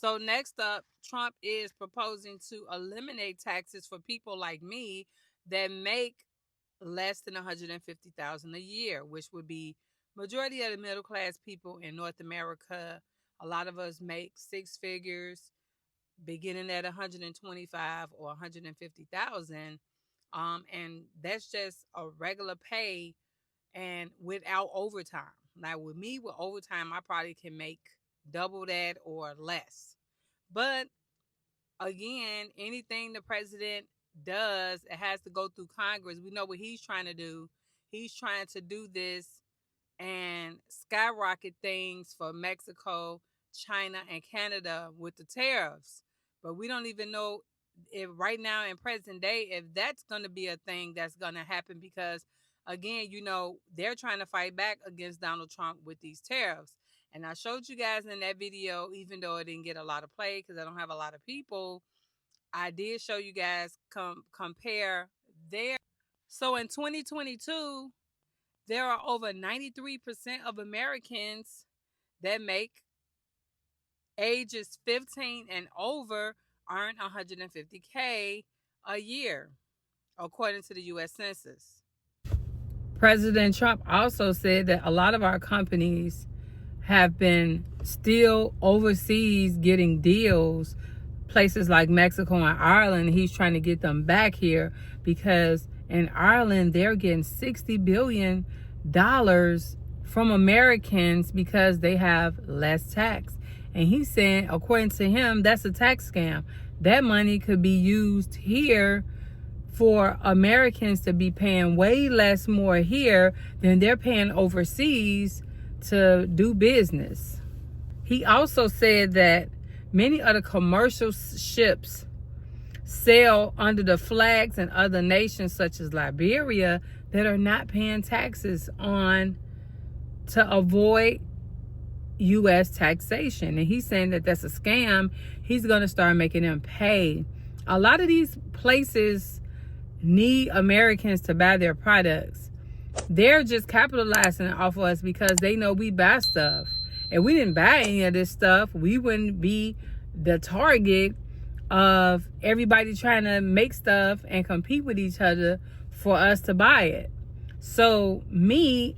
So next up, Trump is proposing to eliminate taxes for people like me that make less than 150,000 a year, which would be majority of the middle class people in North America. A lot of us make six figures, beginning at 125 or 150,000, and that's just a regular pay and without overtime. Now, with me, with overtime, I probably can make double that or less. But again, anything the president does, it has to go through Congress. We know what he's trying to do. He's trying to do this and skyrocket things for Mexico, China, and Canada with the tariffs. But we don't even know if right now in present day if that's going to be a thing that's going to happen because again, they're trying to fight back against Donald Trump with these tariffs. And I showed you guys in that video, even though it didn't get a lot of play because I don't have a lot of people, I did show you guys compare their. So in 2022, there are over 93% of Americans that make ages 15 and over earn 150K a year, according to the U.S. Census. President Trump also said that a lot of our companies have been still overseas getting deals, places like Mexico and Ireland. He's trying to get them back here because in Ireland, they're getting $60 billion from Americans because they have less tax. And he's saying, according to him, that's a tax scam. That money could be used here for Americans to be paying way less more here than they're paying overseas to do business. He also said that many of the commercial ships sail under the flags in other nations such as Liberia that are not paying taxes on to avoid U.S. taxation. And he's saying that that's a scam. He's going to start making them pay. A lot of these places need Americans to buy their products. They're just capitalizing off of us because they know we buy stuff. If we didn't buy any of this stuff, we wouldn't be the target of everybody trying to make stuff and compete with each other for us to buy it. So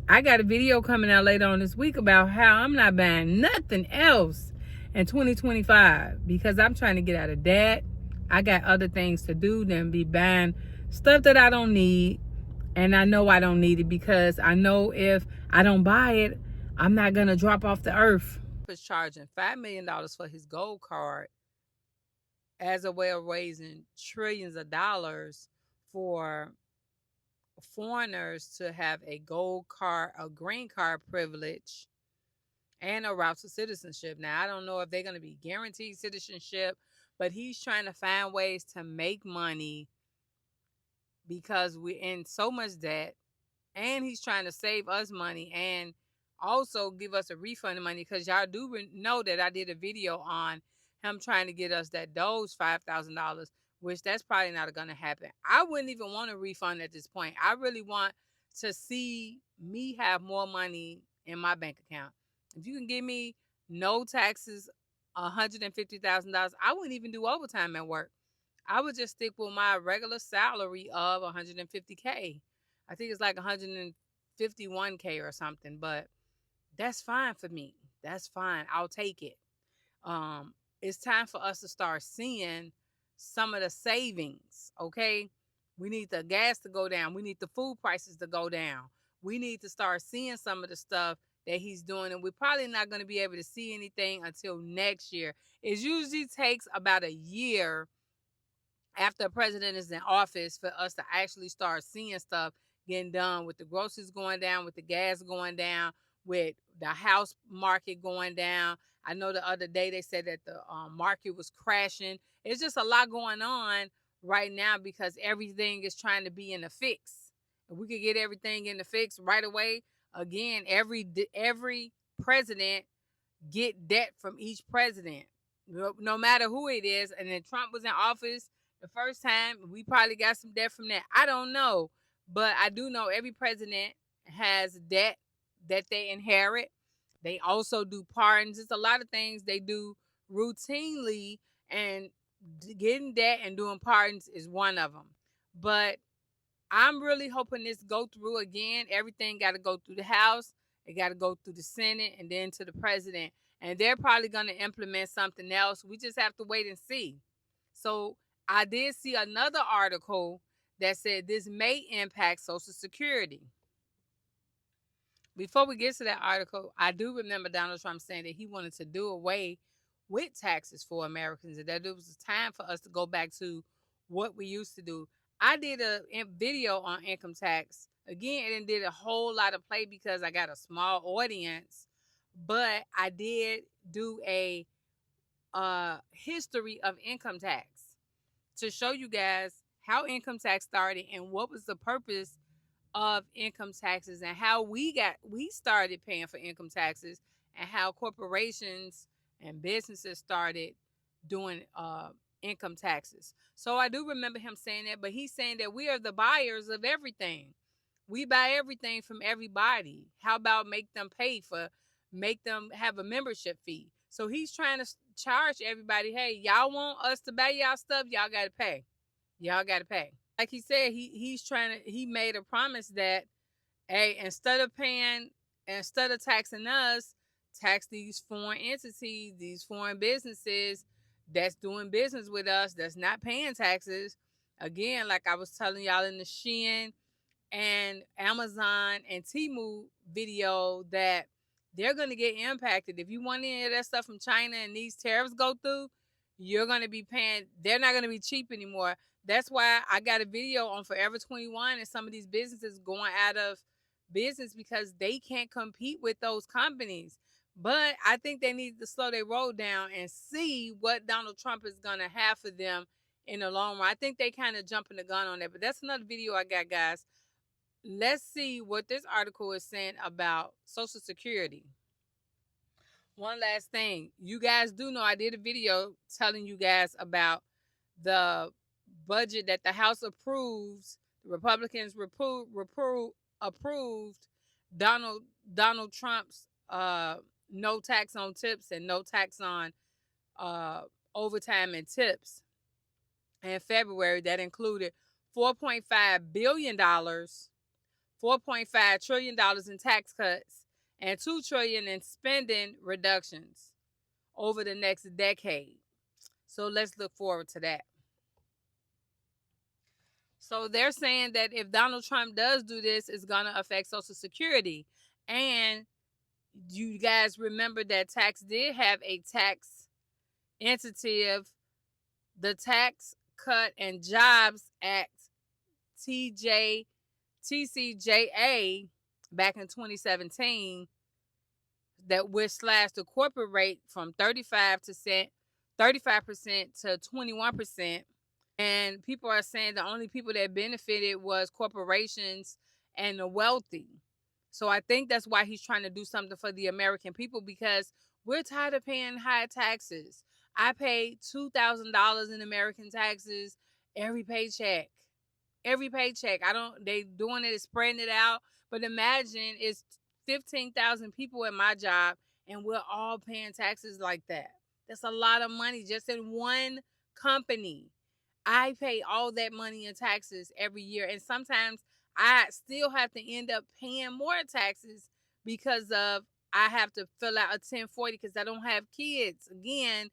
I got a video coming out later on this week about how I'm not buying nothing else in 2025 because I'm trying to get out of debt. I got other things to do than be buying stuff that I don't need. And I know I don't need it because I know if I don't buy it, I'm not going to drop off the earth. He's charging $5 million for his gold card as a way of raising trillions of dollars for foreigners to have a gold card, a green card privilege, and a route to citizenship. Now, I don't know if they're going to be guaranteed citizenship, but he's trying to find ways to make money because we're in so much debt, and he's trying to save us money and also give us a refund of money because y'all do know that I did a video on him trying to get us that Doge $5,000, which that's probably not going to happen. I wouldn't even want a refund at this point. I really want to see me have more money in my bank account. If you can give me no taxes, $150,000, I wouldn't even do overtime at work. I would just stick with my regular salary of 150K. I think it's like 151K or something, but that's fine for me. That's fine. I'll take it. It's time for us to start seeing some of the savings, okay? We need the gas to go down. We need the food prices to go down. We need to start seeing some of the stuff that he's doing, and we're probably not going to be able to see anything until next year. It usually takes about a year after a president is in office for us to actually start seeing stuff getting done, with the groceries going down, with the gas going down, with the house market going down. I know the other day they said that the market was crashing. It's just a lot going on right now because everything is trying to be in the fix. If we could get everything in the fix right away, again, every president get debt from each president, no matter who it is. And then Trump was in office the first time, we probably got some debt from that. I don't know, but I do know every president has debt that they inherit. They also do pardons. It's a lot of things they do routinely, and getting that and doing pardons is one of them. But I'm really hoping this go through again. Everything got to go through the House, it got to go through the Senate, and then to the president. And they're probably going to implement something else. We just have to wait and see. So I did see another article that said this may impact Social Security. Before we get to that article, I do remember Donald Trump saying that he wanted to do away with taxes for Americans, and that it was time for us to go back to what we used to do. I did a video on income tax. Again, it did a whole lot of play because I got a small audience, but I did do a history of income tax to show you guys how income tax started and what was the purpose of income taxes and how we started paying for income taxes and how corporations and businesses started doing income taxes. So I do remember him saying that, but he's saying that we are the buyers of everything. We buy everything from everybody. How about make them have a membership fee? So he's trying to charge everybody, hey, y'all want us to buy y'all stuff, y'all got to pay. Y'all got to pay. Like he said, he made a promise that, hey, instead of taxing us, tax these foreign entities, these foreign businesses that's doing business with us, that's not paying taxes. Again, like I was telling y'all in the Shein and Amazon and Temu video, that they're going to get impacted. If you want any of that stuff from China and these tariffs go through, you're going to be paying. They're not going to be cheap anymore. That's why I got a video on Forever 21 and some of these businesses going out of business because they can't compete with those companies. But I think they need to slow their roll down and see what Donald Trump is going to have for them in the long run. I think they kind of jumping the gun on that. But that's another video I got, guys. Let's see what this article is saying about Social Security. One last thing. You guys do know I did a video telling you guys about the budget that the House approves. The Republicans approved Donald Trump's no tax on tips and no tax on uh, overtime and tips in February. That included $4.5 billion, $4.5 trillion in tax cuts, and $2 trillion in spending reductions over the next decade. So let's look forward to that. So they're saying that if Donald Trump does do this, it's going to affect Social Security. And you guys remember that tax did have a tax incentive, the Tax Cut and Jobs Act, TCJA, back in 2017, that would slash the corporate rate from 35% to 21%. And people are saying the only people that benefited was corporations and the wealthy. So I think that's why he's trying to do something for the American people, because we're tired of paying high taxes. I pay $2,000 in American taxes every paycheck. Every paycheck. They doing it, spreading it out. But imagine it's 15,000 people at my job and we're all paying taxes like that. That's a lot of money just in one company. I pay all that money in taxes every year. And sometimes I still have to end up paying more taxes because of I have to fill out a 1040 because I don't have kids. Again,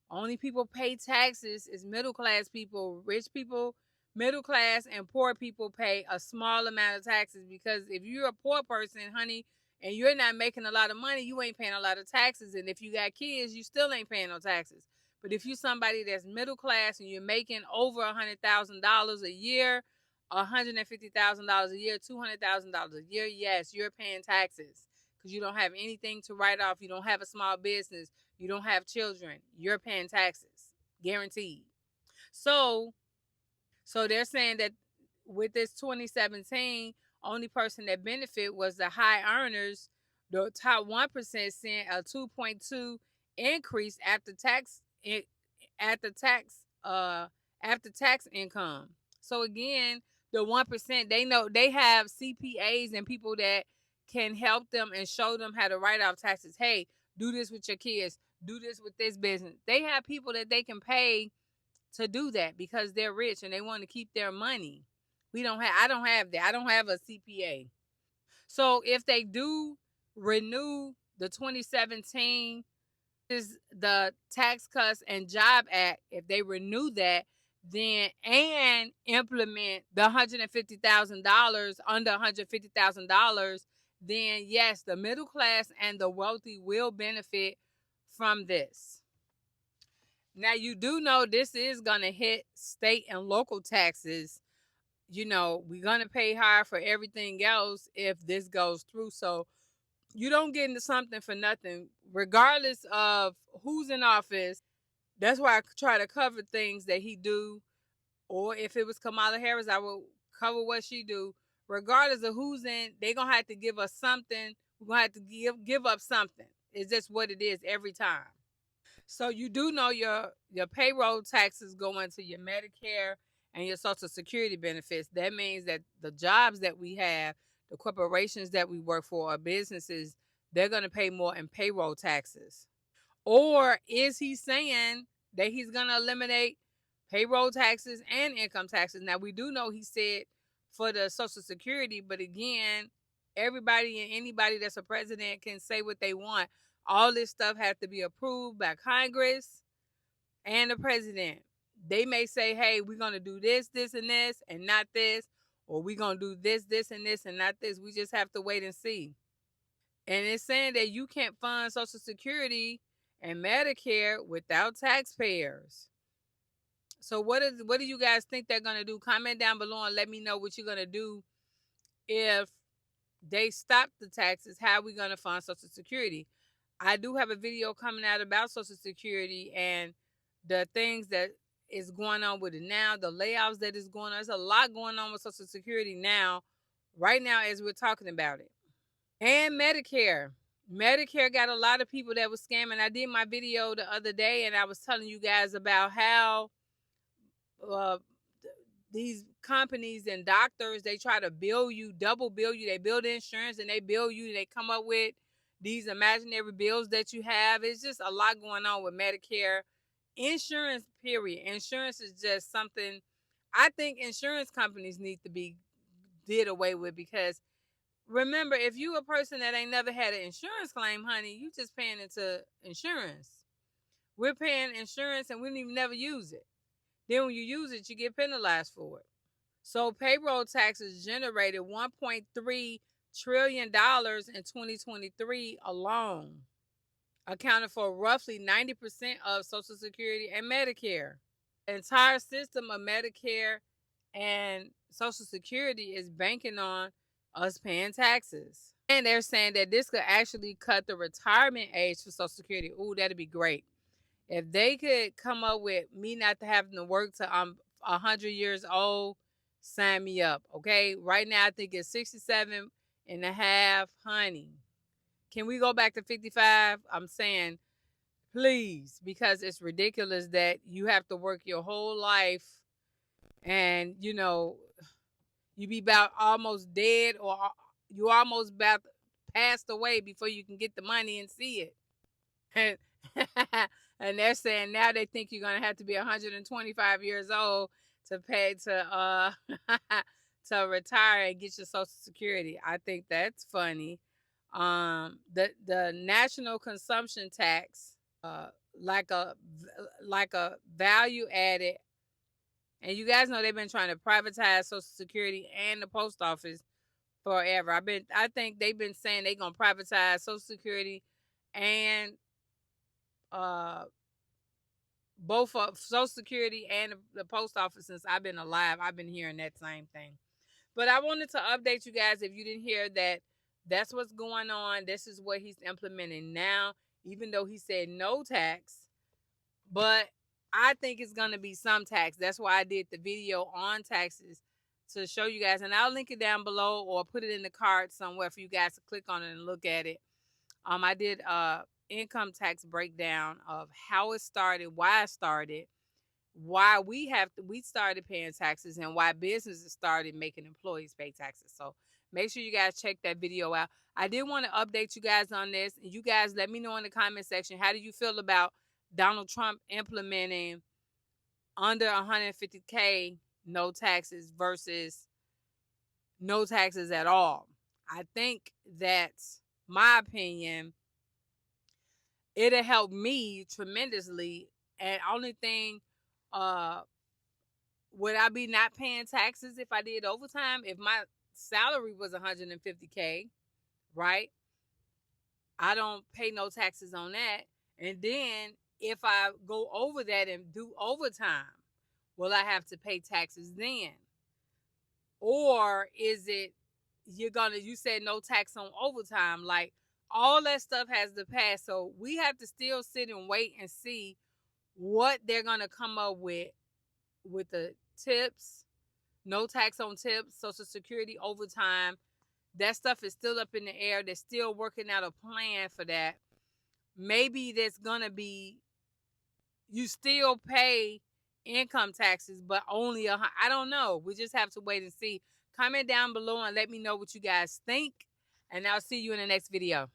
only people pay taxes is middle class people. Rich people, middle class, and poor people pay a small amount of taxes, because if you're a poor person, honey, and you're not making a lot of money, you ain't paying a lot of taxes. And if you got kids, you still ain't paying no taxes. But if you're somebody that's middle class and you're making over $100,000 a year, $150,000 a year, $200,000 a year, yes, you're paying taxes because you don't have anything to write off. You don't have a small business. You don't have children. You're paying taxes, guaranteed. So they're saying that with this 2017, only person that benefit was the high earners. The top 1% seeing a 2.2 increase after tax after tax income. So again, the 1%, they know they have CPAs and people that can help them and show them how to write off taxes. Hey, do this with your kids. do this with this business. They have people that they can pay to do that because they're rich and they want to keep their money. We don't have I don't have that. I don't have a CPA. So if they do renew the 2017 is the Tax Cuts and Job Act, if they renew that, then and implement the $150,000 under $150,000, then yes, the middle class and the wealthy will benefit from this. Now you do know this is gonna hit state and local taxes. You know, we're gonna pay higher for everything else if this goes through. So you don't get into something for nothing, regardless of who's in office. That's why I try to cover things that he do, or if it was Kamala Harris, I will cover what she do. Regardless of who's in, they gonna have to give us something. We're gonna have to give up something. It's just what it is every time. So you do know your payroll taxes go into your Medicare and your Social Security benefits. That means that the jobs that we have, the corporations that we work for, or businesses, they're gonna pay more in payroll taxes. Or is he saying that he's going to eliminate payroll taxes and income taxes? Now, we do know he said for the Social Security, but again, everybody and anybody that's a president can say what they want. All this stuff has to be approved by Congress and the president. They may say, hey, we're going to do this, this, and this, and not this, or we're going to do this, this, and this, and not this. We just have to wait and see. And it's saying that you can't fund Social Security and Medicare without taxpayers. So what do you guys think they're gonna do? Comment down below and let me know what you're gonna do if they stop the taxes. How are we gonna fund Social Security? I do have a video coming out about Social Security and the things that is going on with it now, the layoffs that is going on. There's a lot going on with Social Security now, right now as we're talking about it. And Medicare. Medicare got a lot of people that was scamming. I did my video the other day and I was telling you guys about how uh, these companies and doctors, they try to bill you, double bill you. They bill the insurance and they bill you. They come up with these imaginary bills that you have. It's just a lot going on with Medicare. Insurance, period. Insurance is just something I think insurance companies need to be did away with because remember, if you a person that ain't never had an insurance claim, honey, you just paying into insurance. We're paying insurance and we don't even never use it. Then when you use it, you get penalized for it. So payroll taxes generated $1.3 trillion in 2023 alone, accounted for roughly 90% of Social Security and Medicare. The entire system of Medicare and Social Security is banking on us paying taxes. And they're saying that this could actually cut the retirement age for Social Security. Ooh, that'd be great. If they could come up with me not having to work till I'm 100 years old, sign me up. Okay. Right now, I think it's 67 and a half, honey. Can we go back to 55? I'm saying, please, because it's ridiculous that you have to work your whole life and, you be about almost dead or you almost about passed away before you can get the money and see it. And, and they're saying now they think you're gonna have to be 125 years old to pay to to retire and get your Social Security. I think that's funny. The national consumption tax, like a value added, and you guys know they've been trying to privatize Social Security and the post office forever. I think they've been saying they're gonna privatize Social Security and both of Social Security and the post office since I've been alive. I've been hearing that same thing. But I wanted to update you guys if you didn't hear that. That's what's going on. This is what he's implementing now, even though he said no tax. But I think it's going to be some tax. That's why I did the video on taxes to show you guys. And I'll link it down below or put it in the card somewhere for you guys to click on it and look at it. I did income tax breakdown of how it started, why it started, why we started paying taxes, and why businesses started making employees pay taxes. So Make sure you guys check that video out. I did want to update you guys on this. And you guys let me know in the comment section, how do you feel about Donald Trump implementing under 150K no taxes versus no taxes at all? I think that's my opinion. It'll help me tremendously. And only thing, would I be not paying taxes if I did overtime? If my salary was 150K, right? I don't pay no taxes on that. And then if I go over that and do overtime, will I have to pay taxes then? Or is it you said no tax on overtime? Like, all that stuff has to pass. So we have to still sit and wait and see what they're gonna come up with the tips, no tax on tips, Social Security, overtime. That stuff is still up in the air. They're still working out a plan for that. Maybe there's gonna be, you still pay income taxes, but only I don't know. We just have to wait and see. Comment down below and let me know what you guys think. And I'll see you in the next video.